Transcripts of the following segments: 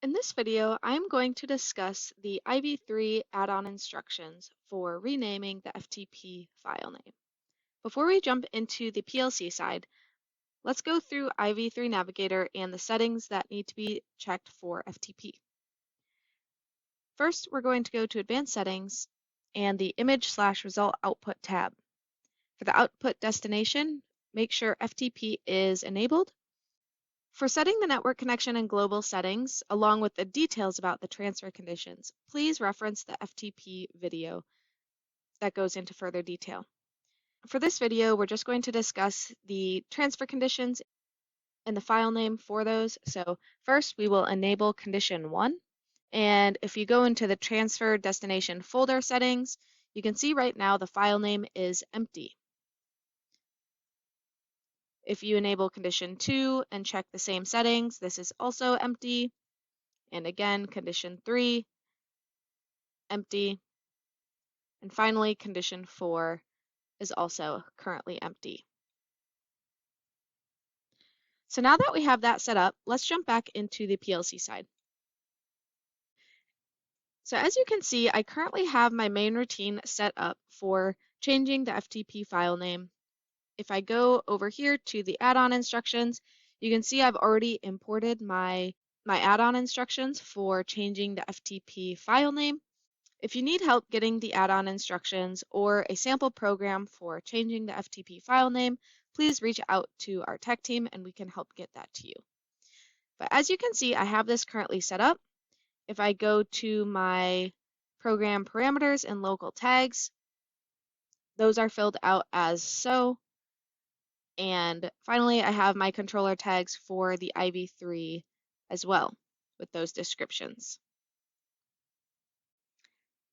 In this video, I'm going to discuss the IV3 add-on instructions for renaming the FTP file name. Before we jump into the PLC side, let's go through IV3 Navigator and the settings that need to be checked for FTP. First, we're going to go to Advanced Settings and the Image/Result Output tab. For the output destination, make sure FTP is enabled. For setting the network connection and global settings, along with the details about the transfer conditions, please reference the FTP video that goes into further detail. For this video, we're just going to discuss the transfer conditions and the file name for those. So first, we will enable condition 1. And if you go into the transfer destination folder settings, you can see right now the file name is empty. If you enable condition 2 and check the same settings, this is also empty. And again, condition 3, empty. And finally, condition 4 is also currently empty. So now that we have that set up, let's jump back into the PLC side. So as you can see, I currently have my main routine set up for changing the FTP file name. If I go over here to the add-on instructions, you can see I've already imported my add-on instructions for changing the FTP file name. If you need help getting the add-on instructions or a sample program for changing the FTP file name, please reach out to our tech team and we can help get that to you. But as you can see, I have this currently set up. If I go to my program parameters and local tags, those are filled out as so. And finally, I have my controller tags for the IV3 as well with those descriptions.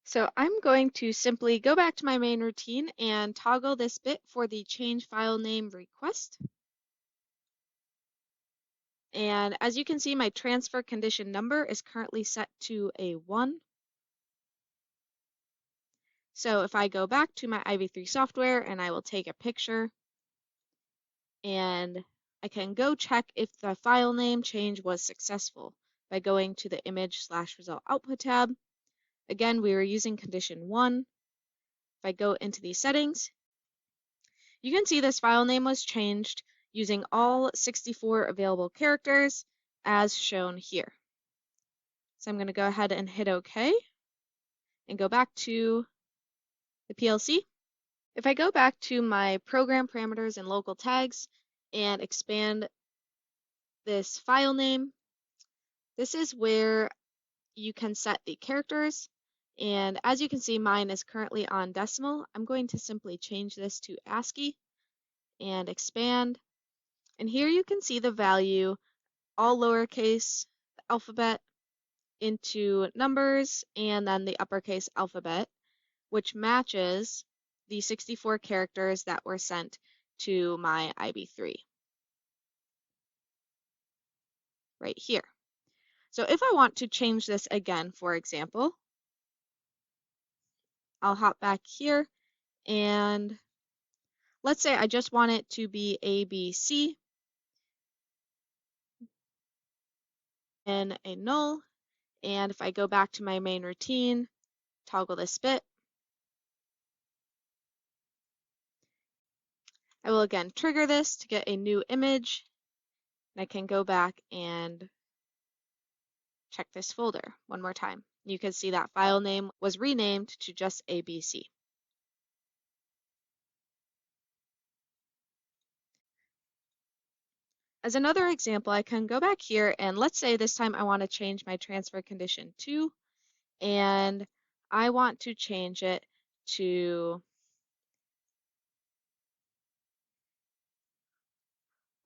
So I'm going to simply go back to my main routine and toggle this bit for the change file name request. And as you can see, my transfer condition number is currently set to a 1. So if I go back to my IV3 software and I will take a picture, and I can go check if the file name change was successful by going to the Image/Result Output tab. Again, we were using condition 1. If I go into these settings, you can see this file name was changed using all 64 available characters as shown here. So I'm going to go ahead and hit OK and go back to the PLC. If I go back to my program parameters and local tags and expand this file name, this is where you can set the characters. And as you can see, mine is currently on decimal. I'm going to simply change this to ASCII and expand. And here you can see the value, all lowercase, the alphabet into numbers, and then the uppercase alphabet, which matches the 64 characters that were sent to my IV3 right here. So if I want to change this again, for example, I'll hop back here and let's say I just want it to be ABC and a null. And if I go back to my main routine, toggle this bit, I will again trigger this to get a new image. And I can go back and check this folder one more time. You can see that file name was renamed to just ABC. As another example, I can go back here and let's say this time I want to change my transfer condition 2 and I want to change it to,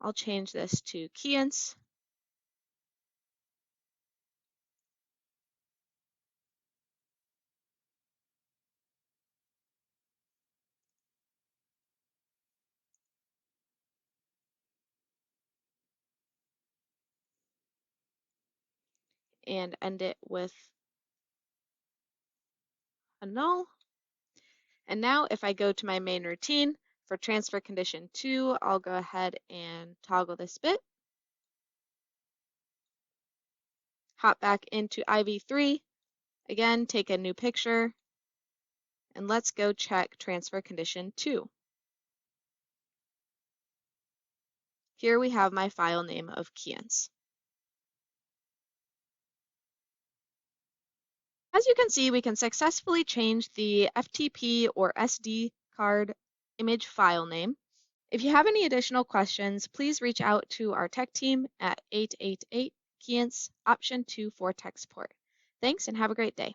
I'll change this to KEYENCE. And end it with a null. And now if I go to my main routine for transfer condition 2, I'll go ahead and toggle this bit. hop back into IV3. Again, take a new picture, and let's go check transfer condition 2. Here we have my file name of KEYENCE. As you can see, we can successfully change the FTP or SD card image file name. If you have any additional questions, please reach out to our tech team at 888-KEYENCE, option 2 for tech support. Thanks and have a great day.